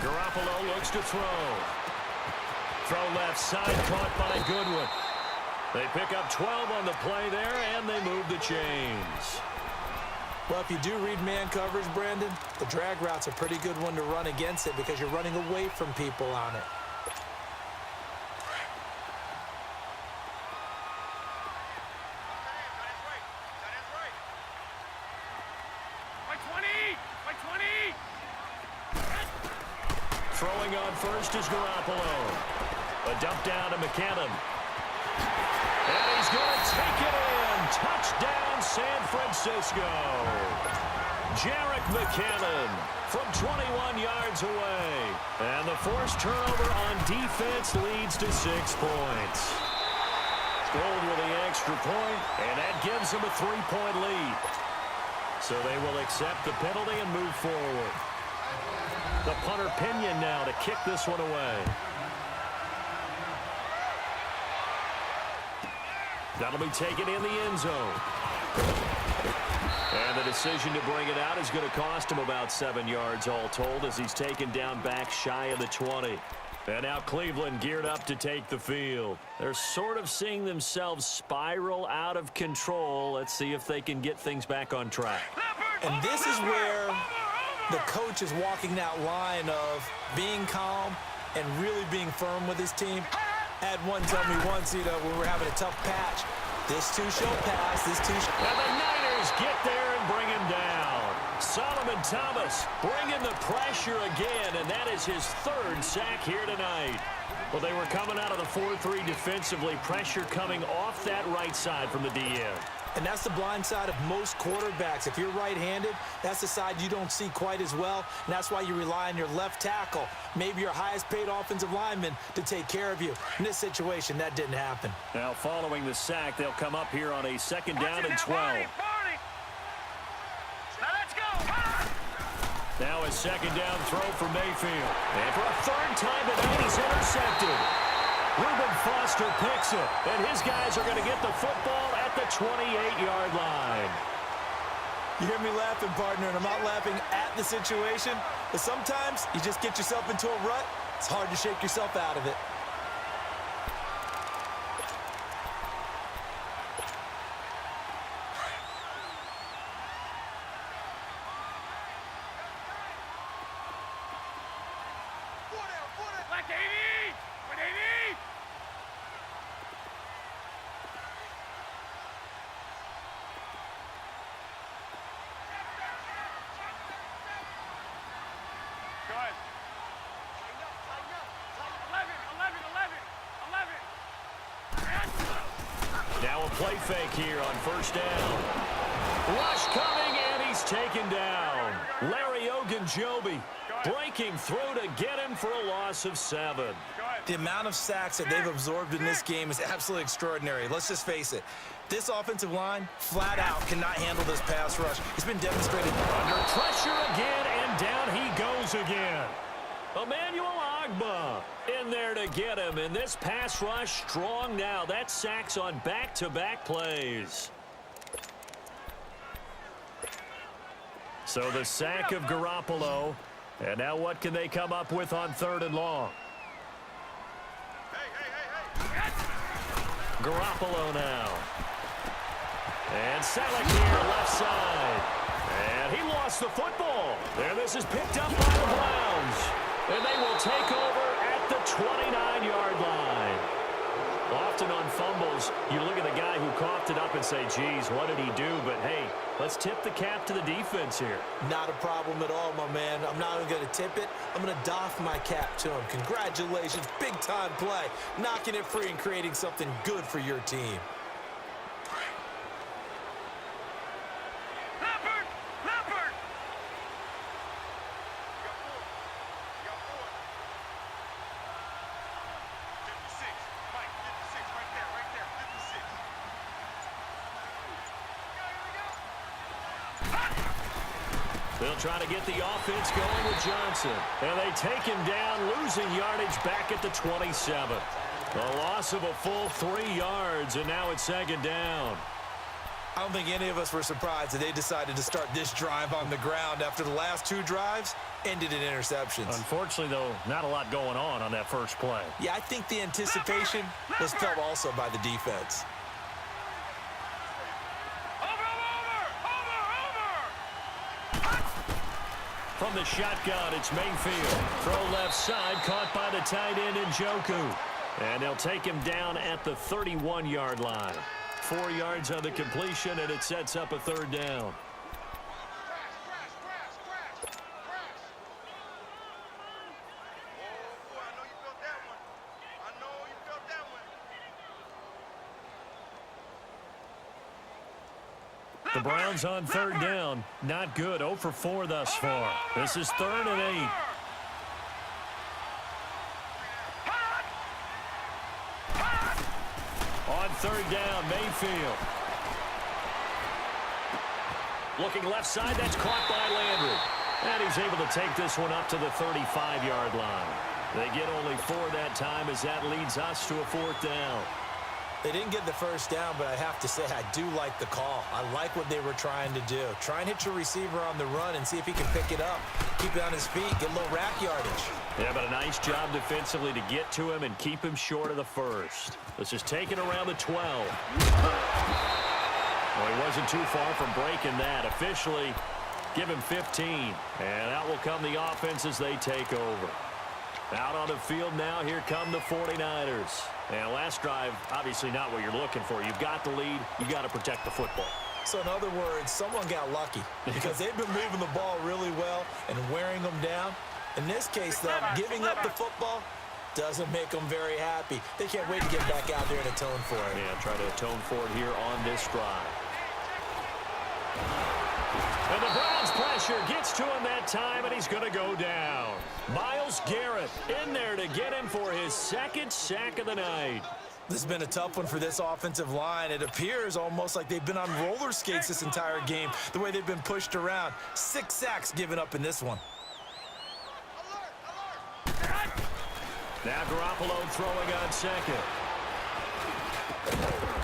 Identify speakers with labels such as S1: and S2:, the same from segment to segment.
S1: Garoppolo looks to throw. Throw left side, caught by Goodwin. They pick up 12 on the play there, and they move the chains.
S2: Well, if you do read man coverage, Brandon, the drag route's a pretty good one to run against it because you're running away from people on it.
S1: Throwing on first is Garoppolo. A dump down to McKinnon. And he's going to take it in. Touchdown, San Francisco. Jarek McKinnon from 21 yards away. And the forced turnover on defense leads to 6 points. Gold with the extra point, and that gives them a 3-point lead. So they will accept the penalty and move forward. The punter Pinion now to kick this one away. That'll be taken in the end zone. And the decision to bring it out is going to cost him about 7 yards all told as he's taken down back shy of the 20. And now Cleveland geared up to take the field. They're sort of seeing themselves spiral out of control. Let's see if they can get things back on track.
S2: And this is where the coach is walking that line of being calm and really being firm with his team. Had one tell me once, when we're having a tough patch, this too shall pass, this too shall...
S1: And the Niners get there and bring him down. Solomon Thomas bringing the pressure again, and that is his 3rd sack here tonight. Well, they were coming out of the 4-3 defensively, pressure coming off that right side from the DN.
S2: And that's the blind side of most quarterbacks. If you're right-handed, that's the side you don't see quite as well, and that's why you rely on your left tackle, maybe your highest-paid offensive lineman, to take care of you. In this situation, that didn't happen.
S1: Now, following the sack, they'll come up here on a 2nd down and 12. Now a 2nd down throw for Mayfield. And for a 3rd time tonight, he's intercepted. Reuben Foster picks it, and his guys are going to get the football at the 28-yard line.
S2: You hear me laughing, partner, and I'm not laughing at the situation, but sometimes you just get yourself into a rut. It's hard to shake yourself out of it.
S1: Now a play fake here on 1st down. Rush coming, and he's taken down. Larry Ogunjobi breaking through to get him for a loss of 7.
S2: The amount of sacks that they've absorbed in this game is absolutely extraordinary. Let's just face it. This offensive line, flat out, cannot handle this pass rush. It's been demonstrated.
S1: Under pressure again, and down he goes again. Emmanuel Ogbah in there to get him, and this pass rush strong now. That's sacks on back-to-back plays. So the sack of Garoppolo, and now what can they come up with on 3rd and long? Garoppolo now. And Selleck here left side. And he lost the football. And this is picked up by the Browns. And they will take over at the 29-yard line. Often on fumbles, you look at the guy who coughed it up and say, geez, what did he do? But, hey, let's tip the cap to the defense here.
S2: Not a problem at all, my man. I'm not even going to tip it. I'm going to doff my cap to him. Congratulations, big-time play. Knocking it free and creating something good for your team.
S1: They'll try to get the offense going with Johnson. And they take him down, losing yardage back at the 27. A loss of a full 3 yards, and now it's 2nd down.
S2: I don't think any of us were surprised that they decided to start this drive on the ground after the last two drives ended in interceptions.
S1: Unfortunately, though, not a lot going on that first play.
S2: Yeah, I think the anticipation was felt also by the defense.
S1: From the shotgun, it's Mayfield. Throw left side, caught by the tight end Njoku. And they'll take him down at the 31-yard line. 4 yards on the completion, and it sets up a third down. The Browns on third down. Not good. 0 for 4 thus far. This is 3rd and 8. On third down, Mayfield. Looking left side, that's caught by Landry. And he's able to take this one up to the 35-yard line. They get only 4 that time as that leads us to a 4th down.
S2: They didn't get the first down, but I have to say I do like the call. I like what they were trying to do. Try and hit your receiver on the run and see if he can pick it up. Keep it on his feet, get a little rack yardage.
S1: Yeah, but a nice job defensively to get to him and keep him short of the first. This is taken around the 12. Well, he wasn't too far from breaking that. Officially, give him 15. And out will come the offense as they take over. Out on the field now, here come the 49ers. And last drive, obviously not what you're looking for. You've got the lead. You've got to protect the football.
S2: So in other words, someone got lucky because they've been moving the ball really well and wearing them down. In this case, though, giving up the football doesn't make them very happy. They can't wait to get back out there and atone for it.
S1: Yeah, try to atone for it here on this drive. And the Browns pressure gets to him that time, and he's going to go down. Myles Garrett in there to get him for his 2nd sack of the night.
S2: This has been a tough one for this offensive line. It appears almost like they've been on roller skates this entire game, the way they've been pushed around. 6 sacks given up in this one.
S1: Now Garoppolo throwing on second.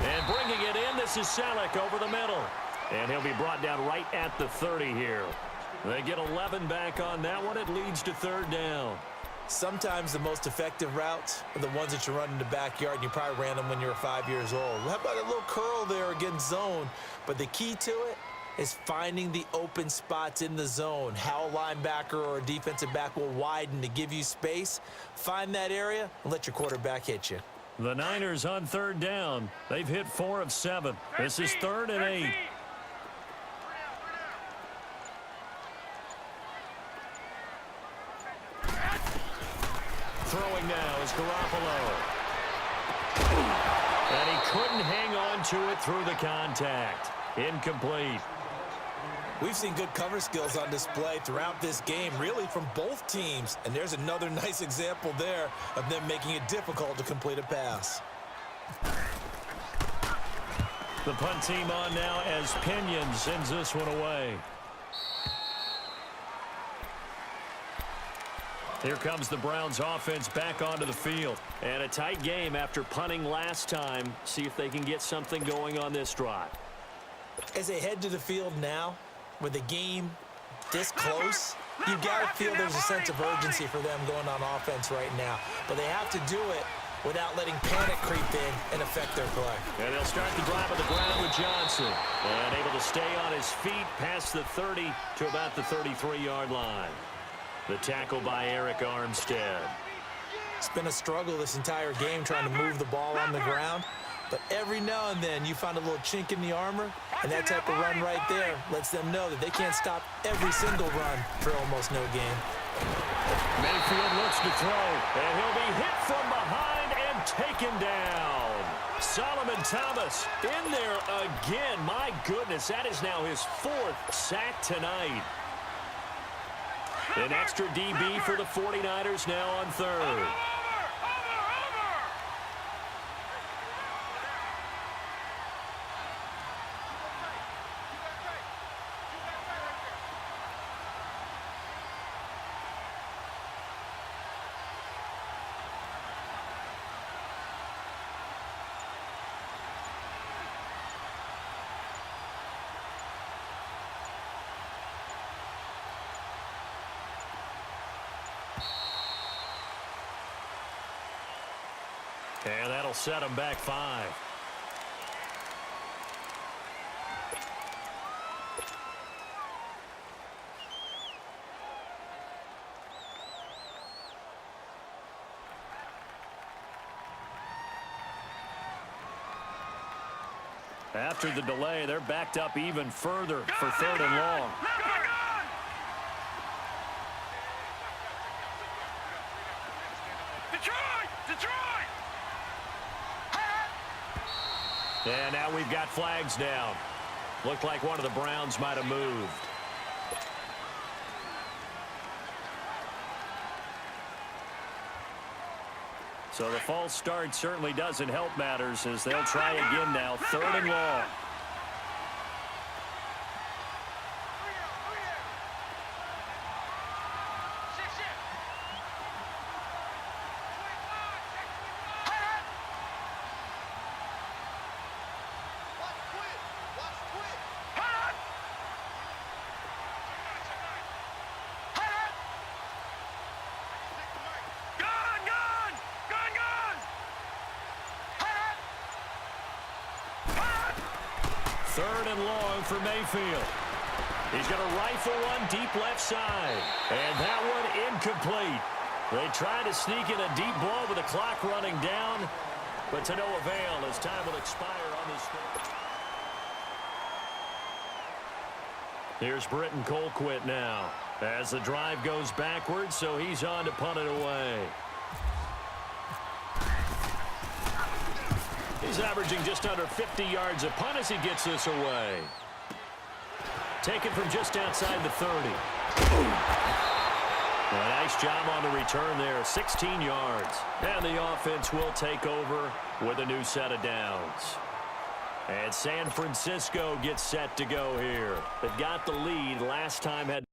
S1: And bringing it in, this is Selleck over the middle. And he'll be brought down right at the 30 here. They get 11 back on that one. It leads to 3rd down.
S2: Sometimes the most effective routes are the ones that you run in the backyard, and you probably ran them when you were 5 years old. How about a little curl there against zone? But the key to it is finding the open spots in the zone. How a linebacker or a defensive back will widen to give you space. Find that area and let your quarterback hit you.
S1: The Niners on 3rd down. They've hit 4 of 7. This is 3rd and 8. Throwing now is Garoppolo. And he couldn't hang on to it through the contact. Incomplete.
S2: We've seen good cover skills on display throughout this game, really from both teams. And there's another nice example there of them making it difficult to complete a pass.
S1: The punt team on now as Pinion sends this one away. Here comes the Browns offense back onto the field. And a tight game after punting last time. See if they can get something going on this drive.
S2: As they head to the field now, with the game this close, you've got to feel there's a sense of urgency for them going on offense right now. But they have to do it without letting panic creep in and affect their play.
S1: And they'll start the drive on the ground with Johnson. And able to stay on his feet past the 30 to about the 33-yard line. The tackle by Eric Armstead.
S2: It's been a struggle this entire game trying to move the ball on the ground. But every now and then you find a little chink in the armor, and that type of run right there lets them know that they can't stop every single run for almost no gain.
S1: Mayfield looks to throw, and he'll be hit from behind and taken down. Solomon Thomas in there again. My goodness, that is now his 4th sack tonight. An extra DB for the 49ers now on 3rd. And that'll set them back 5. After the delay, they're backed up even further for 3rd and long. And now we've got flags down. Looked like one of the Browns might have moved. So the false start certainly doesn't help matters as they'll try again now. 3rd and long. Third and long for Mayfield. He's going to rifle one deep left side. And that one incomplete. They try to sneak in a deep ball with the clock running down, but to no avail as time will expire on this thing. Here's Britton Colquitt now as the drive goes backwards, so he's on to punt it away. He's averaging just under 50 yards a punt as he gets this away. Taken from just outside the 30. A nice job on the return there, 16 yards. And the offense will take over with a new set of downs. And San Francisco gets set to go here. They've got the lead. Last time had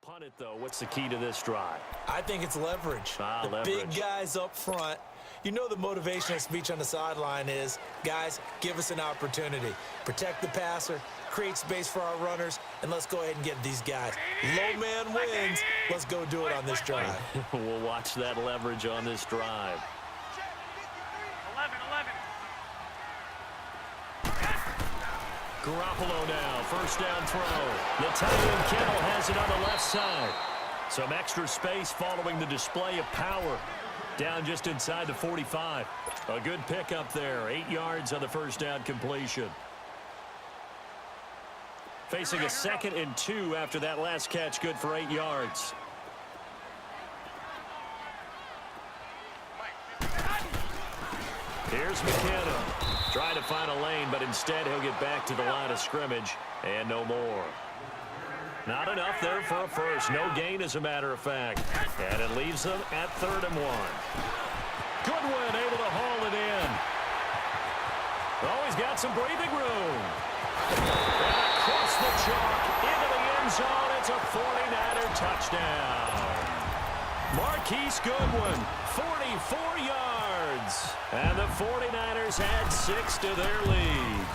S1: punt it, though. What's the key to this drive?
S2: I think it's leverage. The big guys up front. You know the motivational speech on the sideline is, guys, give us an opportunity. Protect the passer, create space for our runners, and let's go ahead and get these guys. Low man wins. Let's go do it on this drive.
S1: We'll watch that leverage on this drive.
S3: 11.
S1: Garoppolo now, first down throw. The tight end Kittle has it on the left side. Some extra space following the display of power. Down just inside the 45. A good pickup there, 8 yards on the first down completion. Facing a 2nd and 2 after that last catch, good for 8 yards. Here's McKinnon. Trying to find a lane, but instead he'll get back to the line of scrimmage and no more. Not enough there for a first. No gain, as a matter of fact. And it leaves them at 3rd and 1. Goodwin able to haul it in. Oh, he's got some breathing room. And across the chalk into the end zone. It's a 49er touchdown. Marquise Goodwin, 44 yards. And the 49ers add 6 to their lead.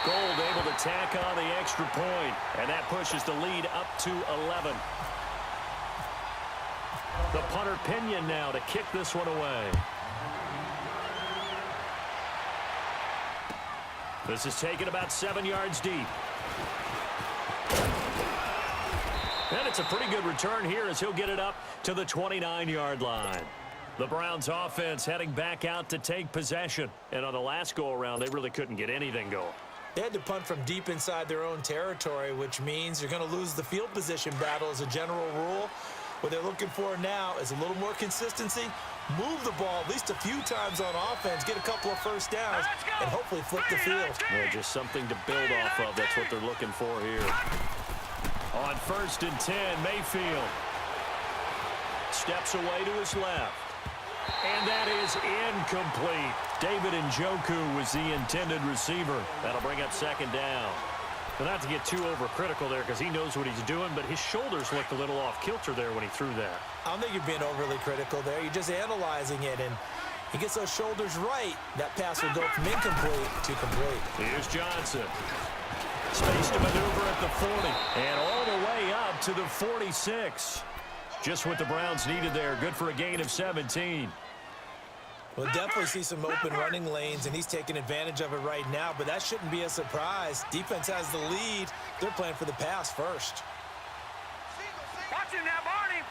S1: Gold able to tack on the extra point, and that pushes the lead up to 11. The punter Pinion now to kick this one away. This is taken about 7 yards deep. And it's a pretty good return here as he'll get it up to the 29-yard line. The Browns offense heading back out to take possession. And on the last go-around, they really couldn't get anything going.
S2: They had to punt from deep inside their own territory, which means you're going to lose the field position battle as a general rule. What they're looking for now is a little more consistency, move the ball at least a few times on offense, get a couple of first downs, and hopefully flip the field.
S1: Yeah, just something to build off of. That's what they're looking for here. On 1st and 10, Mayfield steps away to his left. And that is incomplete. David Njoku was the intended receiver. That'll bring up 2nd down. Well, not to get too overcritical there because he knows what he's doing, but his shoulders looked a little off kilter there when he threw that.
S2: I don't think you're being overly critical there. You're just analyzing it, and he gets those shoulders right. That pass will go from incomplete to complete.
S1: Here's Johnson. Space to maneuver at the 40, and all the way up to the 46. Just what the Browns needed there. Good for a gain of 17.
S2: We'll definitely see some open running lanes, and he's taking advantage of it right now, but that shouldn't be a surprise. Defense has the lead. They're playing for the pass first.
S3: Watch him now, Barney!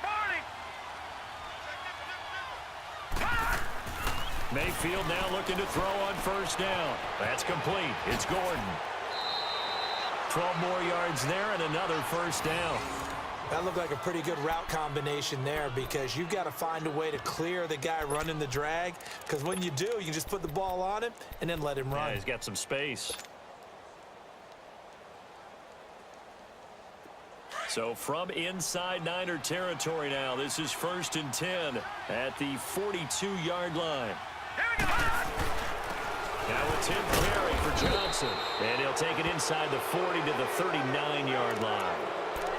S1: Mayfield now looking to throw on first down. That's complete. It's Gordon. 12 more yards there and another first down.
S2: That looked like a pretty good route combination there because you've got to find a way to clear the guy running the drag, because when you do, you can just put the ball on him and then let him run.
S1: Yeah, he's got some space. So from inside Niner territory now, this is 1st and 10 at the 42-yard line. Now a 10th carry for Johnson, and he'll take it inside the 40 to the 39-yard line.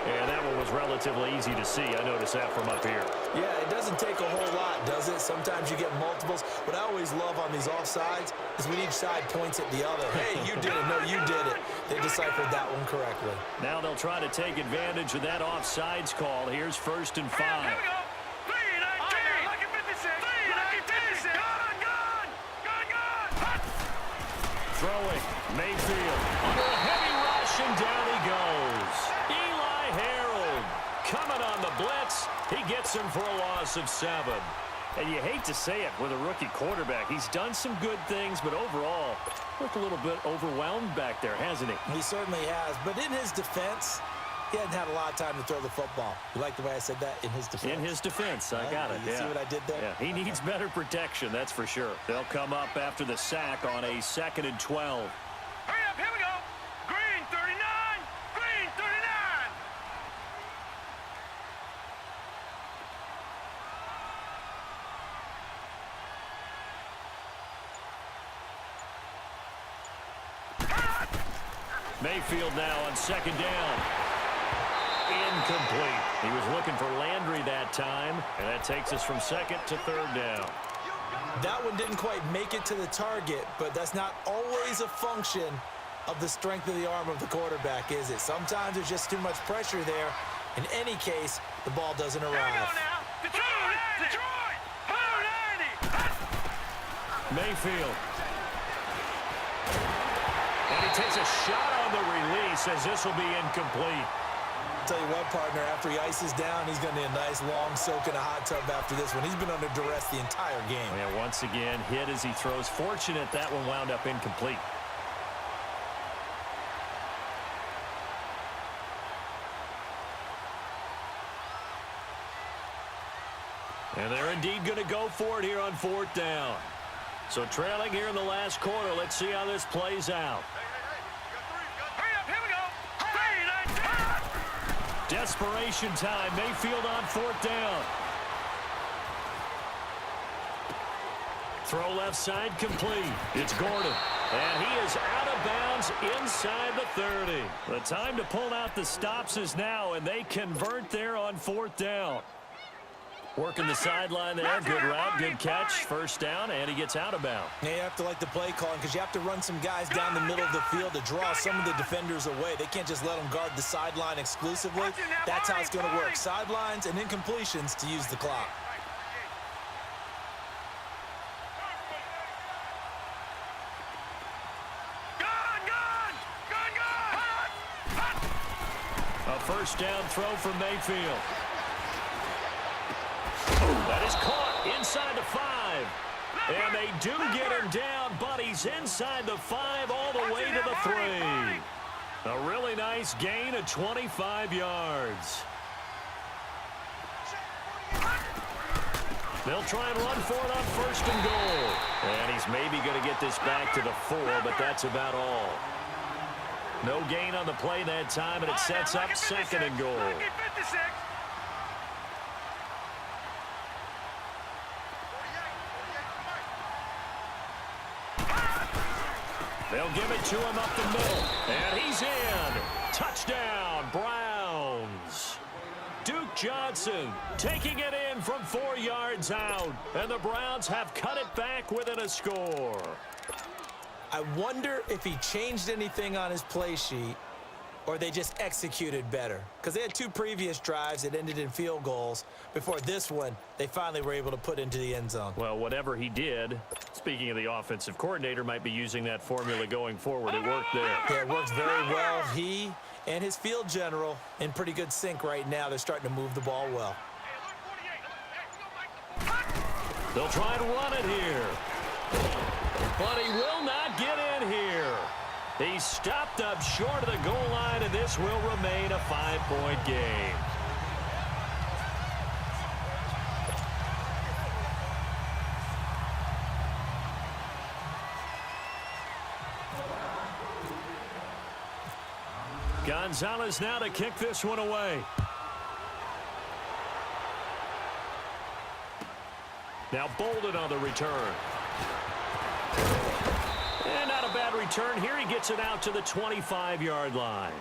S1: And that one was relatively easy to see. I noticed that from up here.
S2: Yeah, it doesn't take a whole lot, does it? Sometimes you get multiples. What I always love on these offsides is when each side points at the other. Hey, you did it. No, you did it. They deciphered that one correctly.
S1: Now they'll try to take advantage of that offsides call. Here's 1st and 5.
S3: Here we go! 3-19! Lucky 56! 3-19! Gone!
S1: Throwing. Mayfield. Under a heavy rush, and down he goes. Eli Harold coming on the blitz. He gets him for a loss of 7. And you hate to say it with a rookie quarterback. He's done some good things, but overall, looked a little bit overwhelmed back there, hasn't he?
S2: He certainly has. But in his defense, he hadn't had a lot of time to throw the football. You like the way I said that? In his defense.
S1: In his defense. I got it.
S2: You see what I did there?
S1: Yeah, he needs better protection, that's for sure. They'll come up after the sack on a 2nd and 12.
S3: Hurry up, here we go! Green 39! Green 39!
S1: Mayfield now on 2nd down. Incomplete. He was looking for Landry that time, and that takes us from 2nd to 3rd down.
S2: That one didn't quite make it to the target, but that's not always a function of the strength of the arm of the quarterback, is it? Sometimes there's just too much pressure there. In any case, the ball doesn't arrive.
S3: Here we go now! Detroit! 490!
S1: Mayfield. And he takes a shot on the release as this will be incomplete.
S2: Tell you what, partner, after he ices down, he's going to need a nice long soak in a hot tub after this one. He's been under duress the entire game.
S1: And once again, hit as he throws. Fortunate that one wound up incomplete. And they're indeed going to go for it here on 4th down. So trailing here in the last quarter. Let's see how this plays out.
S3: Hurry up, here we go! 3-19!
S1: Desperation time. Mayfield on 4th down. Throw left side complete. It's Gordon. And he is out of bounds inside the 30. The time to pull out the stops is now, and they convert there on 4th down. Working the sideline there. Good route, good catch. First down, and he gets out of bounds.
S2: Yeah, you have to like the play calling because you have to run some guys down the middle of the field to draw some of the defenders away. They can't just let them guard the sideline exclusively. That's how it's going to work. Sidelines and incompletions to use the clock.
S1: A first down throw from Mayfield. That is caught inside the 5. And they do get him down, but he's inside the 5 all the way to the 3. A really nice gain of 25 yards. They'll try and run for it on 1st and goal. And he's maybe going to get this back to the 4, but that's about all. No gain on the play that time, and it sets up 2nd and goal. They'll give it to him up the middle. And he's in. Touchdown, Browns. Duke Johnson taking it in from 4 yards out. And the Browns have cut it back within a score.
S2: I wonder if he changed anything on his play sheet or they just executed better. Because they had 2 previous drives that ended in field goals. Before this one, they finally were able to put into the end zone.
S1: Well, whatever he did, speaking of the offensive coordinator, might be using that formula going forward. It worked there.
S2: Yeah, it works very well. He and his field general in pretty good sync right now. They're starting to move the ball well.
S1: They'll try and run it here. But he will not get in here. He's stopped up short of the goal line, and this will remain a 5-point game. Gonzalez now to kick this one away. Now Bolden on the return. And not a bad return here. He gets it out to the 25-yard line.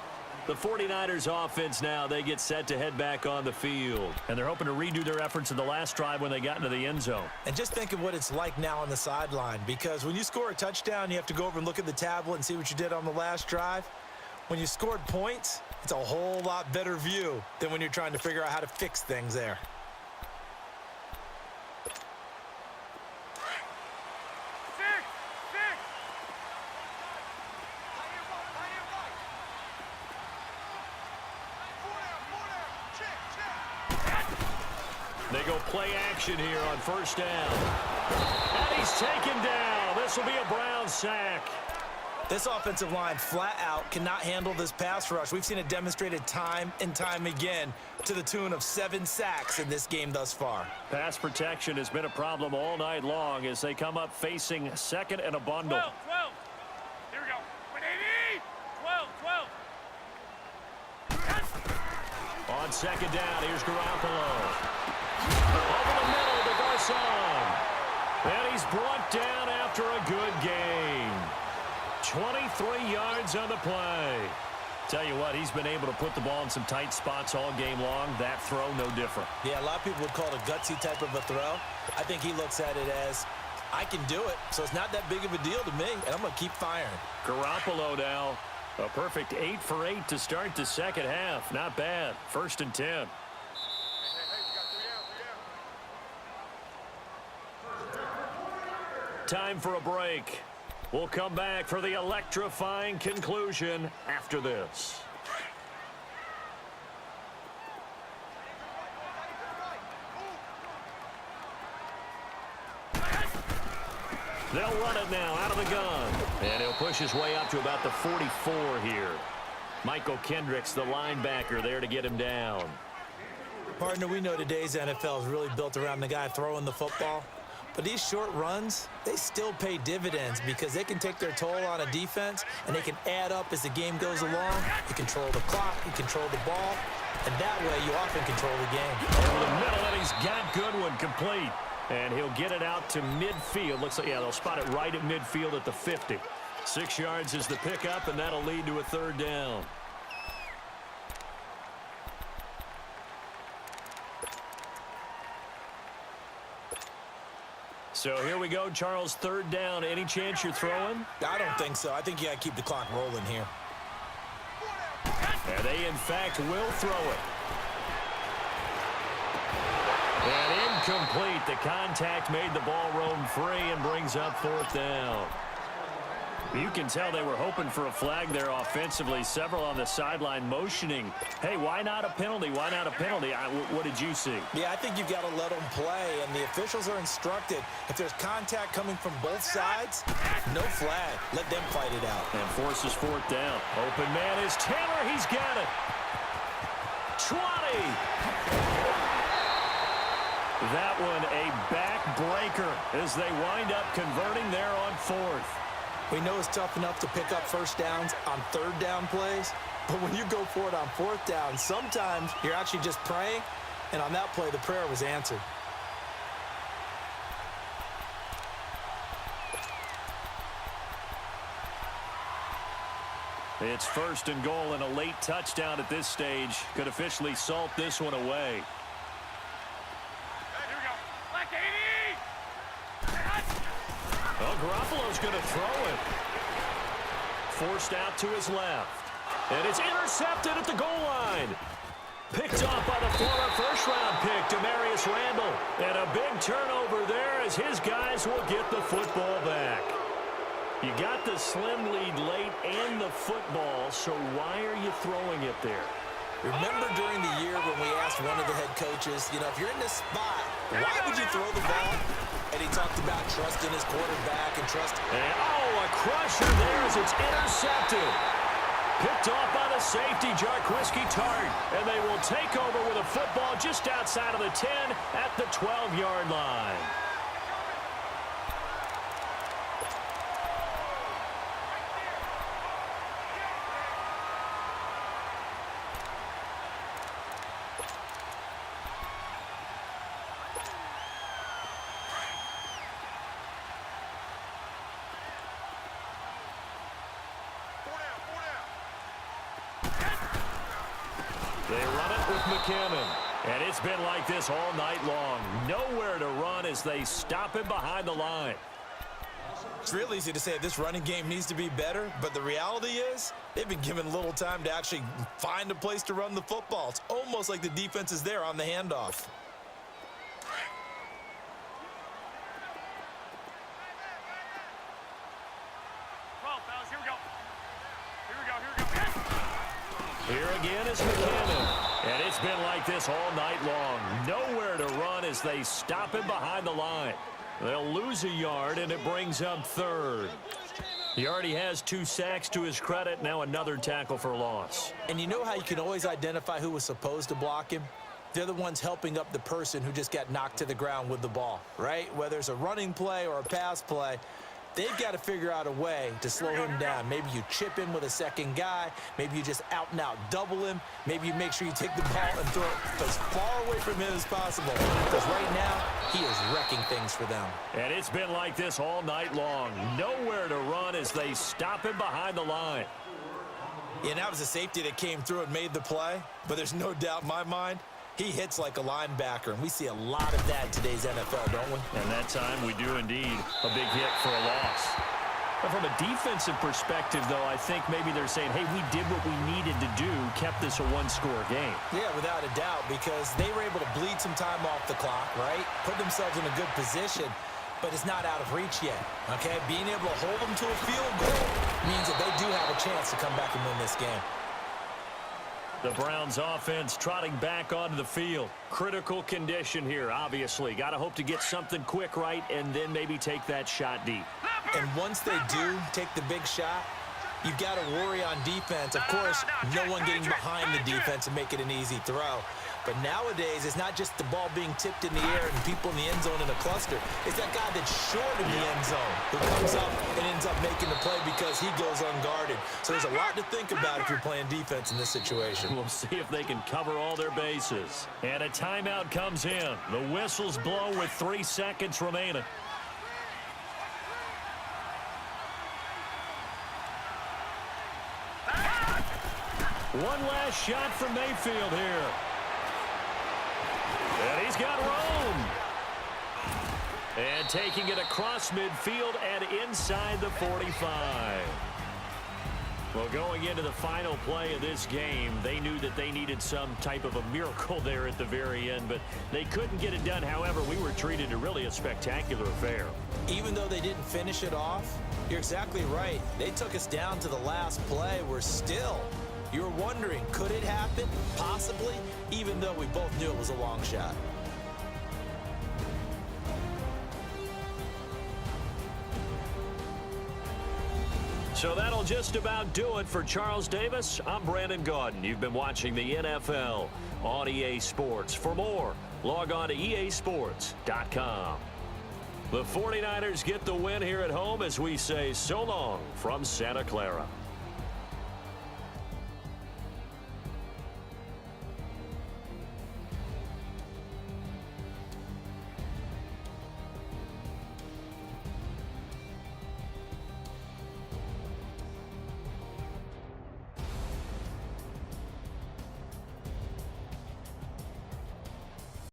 S1: The 49ers offense now, they get set to head back on the field. And they're hoping to redo their efforts in the last drive when they got into the end zone.
S2: And just think of what it's like now on the sideline. Because when you score a touchdown, you have to go over and look at the tablet and see what you did on the last drive. When you scored points, it's a whole lot better view than when you're trying to figure out how to fix things there.
S1: They go play action here on first down. And he's taken down. This will be a Browns sack.
S2: This offensive line flat out cannot handle this pass rush. We've seen it demonstrated time and time again to the tune of 7 sacks in this game thus far.
S1: Pass protection has been a problem all night long as they come up facing second and a bundle.
S3: 12, 12. Here we go. 180. 12, 12.
S1: On second down, here's Garoppolo. Over the middle to Garcon. And he's brought down after a good gain. 23 yards on the play. Tell you what, he's been able to put the ball in some tight spots all game long. That throw, no different.
S2: Yeah, a lot of people would call it a gutsy type of a throw. I think he looks at it as, I can do it, so it's not that big of a deal to me, and I'm going to keep firing.
S1: Garoppolo now, a perfect 8 for 8 to start the second half. Not bad. 1st and 10. Time for a break. We'll come back for the electrifying conclusion after this. They'll run it now out of the gun. And he'll push his way up to about the 44 here. Michael Kendricks, the linebacker, there to get him down.
S2: Partner, we know today's NFL is really built around the guy throwing the football. But these short runs, they still pay dividends because they can take their toll on a defense and they can add up as the game goes along. You control the clock, you control the ball, and that way you often control the game.
S1: Over the middle, and he's got Goodwin complete. And he'll get it out to midfield. Looks like, yeah, they'll spot it right at midfield at the 50. 6 yards is the pickup, and that'll lead to a 3rd down. So here we go, Charles, 3rd down. Any chance you're throwing?
S2: I don't think so. I think you got to keep the clock rolling here.
S1: And they, in fact, will throw it. And incomplete. The contact made the ball roam free and brings up 4th down. You can tell they were hoping for a flag there offensively. Several on the sideline motioning. Hey, why not a penalty? Why not a penalty? What did you see?
S2: Yeah, I think you've got to let them play, and the officials are instructed. If there's contact coming from both sides, no flag. Let them fight it out.
S1: And forces 4th down. Open man is Taylor. He's got it. 20. That one a backbreaker as they wind up converting there on 4th.
S2: We know it's tough enough to pick up 1st downs on 3rd down plays, but when you go for it on 4th down, sometimes you're actually just praying, and on that play, the prayer was answered.
S1: It's first and goal, and a late touchdown at this stage could officially salt this one away.
S3: Hey, here we go. Black 80!
S1: Well, Garoppolo's going to throw it. Forced out to his left. And it's intercepted at the goal line. Picked off by the former first-round pick, Demarius Randall. And a big turnover there as his guys will get the football back. You got the slim lead late and the football, so why are you throwing it there?
S2: Remember during the year when we asked one of the head coaches, if you're in this spot, why would you throw the ball? And he talked about trusting his quarterback and trust.
S1: And, a crusher there as it's intercepted. Picked off by the safety, Jarquiski Tart. And they will take over with a football just outside of the 10 at the 12-yard line. They run it with McKinnon. And it's been like this all night long. Nowhere to run as they stop him behind the line.
S2: It's real easy to say this running game needs to be better, but the reality is they've been given little time to actually find a place to run the football. It's almost like the defense is there on the handoff.
S3: Well, fellas, here we go. Here we go, here we go.
S1: Here again is McKinnon. And it's been like this all night long. Nowhere to run as they stop him behind the line. They'll lose a yard, and it brings up third. He already has 2 sacks to his credit. Now another tackle for loss.
S2: And you know how you can always identify who was supposed to block him? They're the ones helping up the person who just got knocked to the ground with the ball, right? Whether it's a running play or a pass play, they've got to figure out a way to slow him down. Maybe you chip him with a second guy. Maybe you just out-and-out double him. Maybe you make sure you take the ball and throw it as far away from him as possible. Because right now, he is wrecking things for them.
S1: And it's been like this all night long. Nowhere to run as they stop him behind the line.
S2: Yeah, that was a safety that came through and made the play. But there's no doubt in my mind, he hits like a linebacker, and we see a lot of that in today's NFL, don't we?
S1: And that time we do indeed. A big hit for a loss. But from a defensive perspective, though, I think maybe they're saying, hey, we did what we needed to do, kept this a one-score game.
S2: Yeah, without a doubt, because they were able to bleed some time off the clock, right? Put themselves in a good position, but it's not out of reach yet, okay? Being able to hold them to a field goal means that they do have a chance to come back and win this game.
S1: The Browns offense trotting back onto the field. Critical condition here, obviously. Got to hope to get something quick right and then maybe take that shot deep.
S2: And once they do take the big shot, you've got to worry on defense. Of course, no one getting behind the defense and making an easy throw. But nowadays, it's not just the ball being tipped in the air and people in the end zone in a cluster. It's that guy that's short in the end zone who comes up and ends up making the play because he goes unguarded. So there's a lot to think about if you're playing defense in this situation.
S1: We'll see if they can cover all their bases. And a timeout comes in. The whistles blow with 3 seconds remaining. One last shot from Mayfield here. And he's got room. And taking it across midfield and inside the 45. Well, going into the final play of this game, they knew that they needed some type of a miracle there at the very end, but they couldn't get it done. However, we were treated to really a spectacular affair.
S2: Even though they didn't finish it off, you're exactly right. They took us down to the last play. We're still... You're wondering, could it happen? Possibly, even though we both knew it was a long shot.
S1: So that'll just about do it for Charles Davis. I'm Brandon Gaudin. You've been watching the NFL on EA Sports. For more, log on to easports.com. The 49ers get the win here at home as we say so long from Santa Clara.